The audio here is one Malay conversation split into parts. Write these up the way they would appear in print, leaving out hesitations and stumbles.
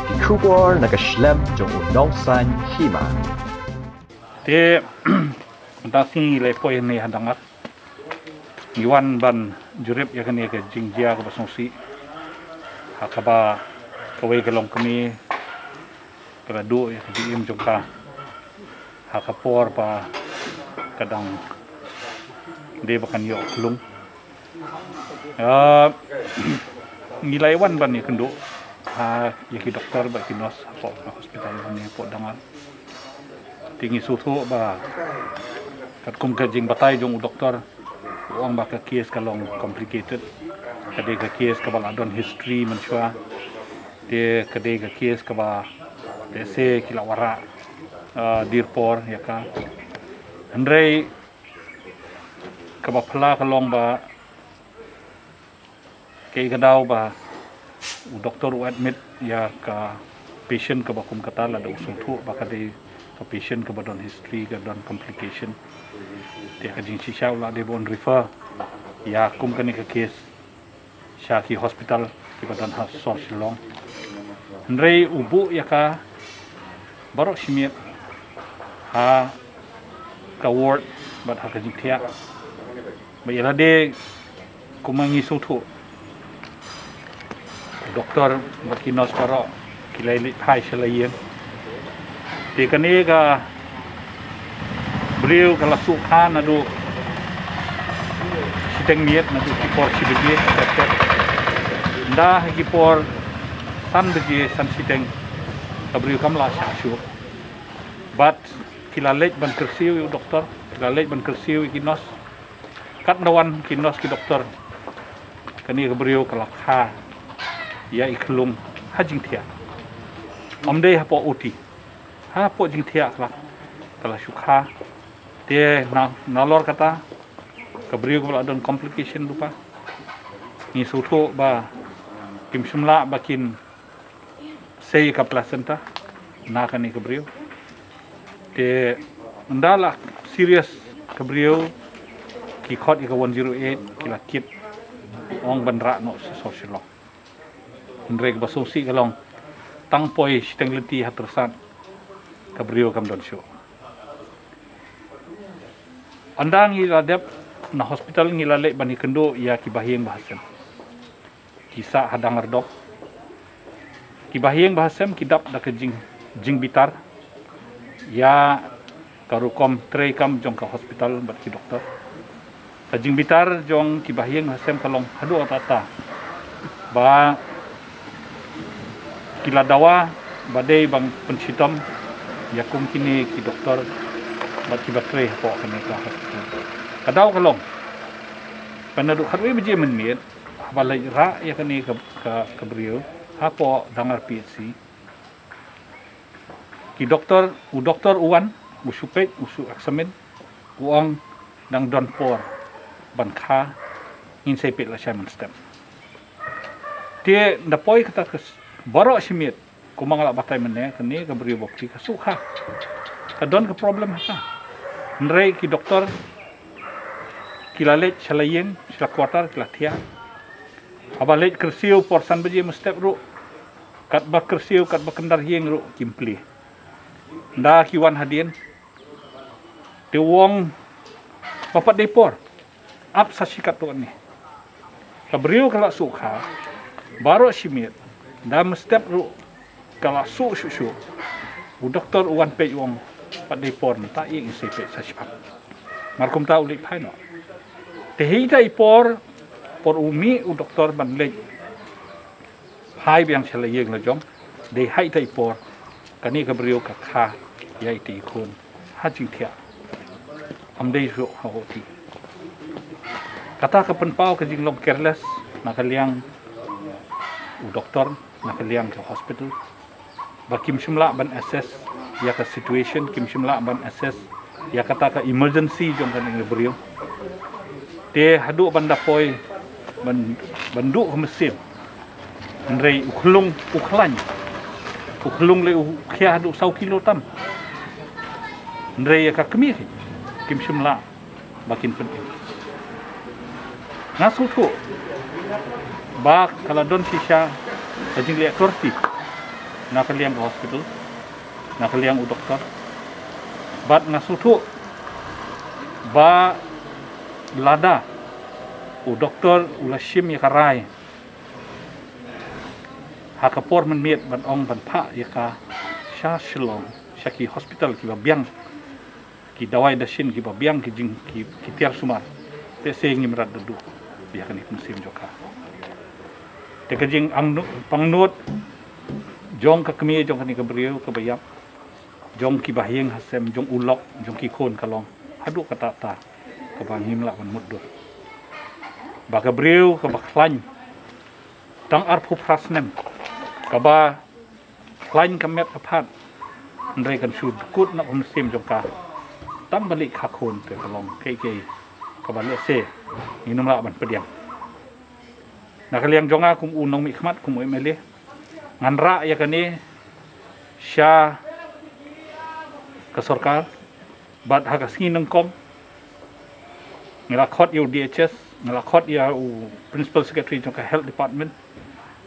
die Kubor nakaslem jong unongsan Hima. Te dasi lepoy ni hadangat. Iwan ban jurip ya kani ke jingjia ke basongsi. Hakaba kawai kalong kami keradu ya diim jongka. Hakapor pa kadang de bakan yo lung. Nilai wan ban ni kendo yaki doktor ba kinos po hospital ni po Dangar tingi sutu ba kat kum ka jing batay jong doktor uang ba ka case kalong complicated kade ka case ka bang adon history man shwa de kade ka case ka ba dese kilawara dirpor ya ka andre ka ba phala kalong ba kay kadaw ba doktor admit ya ka patient ka bakum katala da usung thu baka de ka patient ka badon history ka don complication te ka jing shisha la de bon refer ya kum kani ka case sha ki hospital ki badon has so long ndrei ubu ya ka barok shimiet ha ka ward bat ha ka jing thia ba yala de kumangi su thu doktor bakinos paro kilai hai selayen te kani ga beliau kala sukhan adu siteng miet nadu kipor sibigi doktor nda kipor san begi san siteng beliau kamla syu but kilalet ban kersiu doktor kilalet ban kersiu kinos kat nawan kinos ki doktor kani ga beliau kala kha ya iklum hajing thia amde hapo uti hapo jing thia kala shukha te nalor kata kabriu kala don complication lupa ni suto ba kim shumla bakin sei ka placenta na kani kabriu te ndala serious kabriu ki khot ika 108 kila kit ong bandra no social Ndrek basosi kalong tangpoy sitengliti hatersan kabrio kam don show andang iladep na hospital ngilale bani kendo ya kibahiyeng bahasem kisa hadangar dok kibahiyeng bahasem kidap da jing bitar ya karukom trei kam jong ka hospital bat ki doktor ka jing bitar jong kibahiyeng bahasem kalong hadu atata ba kila Dawa badai bang pensitam yakum kini ki doktor bat ki bakre po kani ka hospital kadaw kalong panadu kharwe bije menit balai ra ya kani ka brio hapo Dangar PHC ki doktor uwan usupet usu eksamen uang dang don por ban kha in sepet la shaman step tie dapoi kata barok simit kumangala batay mene kani kabri bokti ka sukha kadon ka problem ha nrei ki doktor kilalet chalayen sila quarter kilatia abalet kersiu porsan beje mestep ru kat ba kersiu kat ba kendar yeng ru kimpli nda kiwan hadien de wong papat depor ap sasikat tu ni kabriu kala sukha barok simit dam step ru kala su u doktor uwan pe wong padai por ta ing sepe sa sipat markum ta ulik phai no te hita por umi u doktor ban le hai biang chela yeng la jong de hai tai por kani ka brio ka kha yai ti khun ha jing thia am dei ru ha hoti kata ka pen pau ka jing long careless na kaliang u doktor nakaliang ke hospital ba kim shimla ban assess ya ka situation kim shimla ban assess ya kata ka emergency jong kan ing brio te hadu banda poi bandu ke mesin ndrei ukhlung le khia hadu 100 kilo tam ndrei ka kemi kim shimla bakin penting nasu thu ba kaladon sisha ajing le torti nakaliang ke hospital, nakaliang u doktor. Bat ngasutu ba lada u doktor ula shim ya karai. Hakapor men miet ban ong ban pa ya ka sha shilong shaki hospital ki babiang ki dawai da shin ki babiang ki jing ki tiar sumar. Te se ngimrat du ya kan musim joka. Te ka jing ang pangnut jong ka kemi jong kan ka beriu ka bayap. Jong ki bahyeng hasem jong ulok jong ki kon kalong hadu kata ta ka bangim la man mudur ba ka breu ka baklan tang arpu prasnem ka ba klan ka met ka phat ndai kan sud kut na musim jong ka tam balik ka kon te kalong ke ka ba le se ni numla ban pediang nakaliang jonga kum unong mi khmat kum emele nganra ya kani sha ke Sorkar bat hakasini nengkom ngelakot yu DHS ngelakot ya principal secretary jong ka health department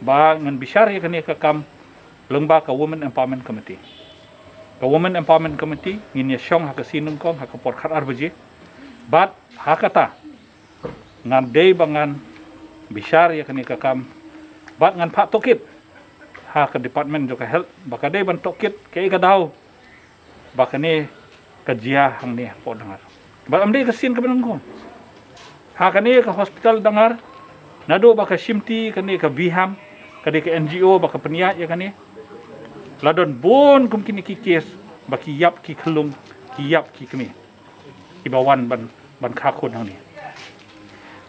ba ngan bisyar ya kani ka kam lengba ka women empowerment committee ngin ya syong hakasini nengkom hakapor khat arbaje bat hakata ngan dei bangan bisyar ya kani ka kam bat ngan pak tokit ha ka department jong ka health baka dei ban tokit ke ka daw bakane kajia hang ni po Dangar ba amde ka sin ka benangko ha kani ka hospital Dangar nado baka Shimti kani ka biham kani ka NGO baka peniat ya kani ladon bon kum kini ki kes baki yap ki kelung ki yap ki kemi ibawan ban kha khon hang ni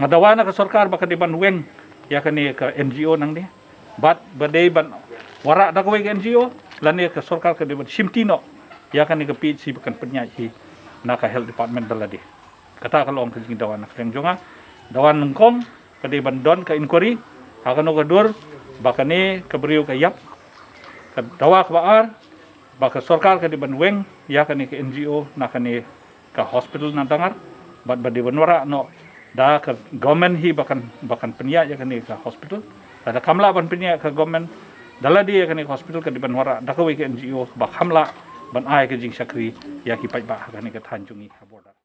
ngadawana ka Sorkar baka di ban weng ya kani ka NGO nang ni bat badai ban wara da ka NGO lani ka Sorkar ka di ban Shimti no ya kan ni kepi si bukan penyaji nak health department daladi kata kalau orang kerja dawan nak yang jonga dawan nengkom kadi bandon ka inquiry akan ogadur bakane keberiu ka yap ka dawa ka baar baka Sorkar kadi ban weng ya kan ni ke NGO nak ni ka hospital na Dangar bat badi banwara no da ka government hi bakan penyak ya kan ni ka hospital ada kamla ban penyak ka government daladi ya kan ni hospital kadi banwara da ka ke NGO bak hamla ban ai ke jing sakri ya ki pai ba ka ni ka thanjungi ha border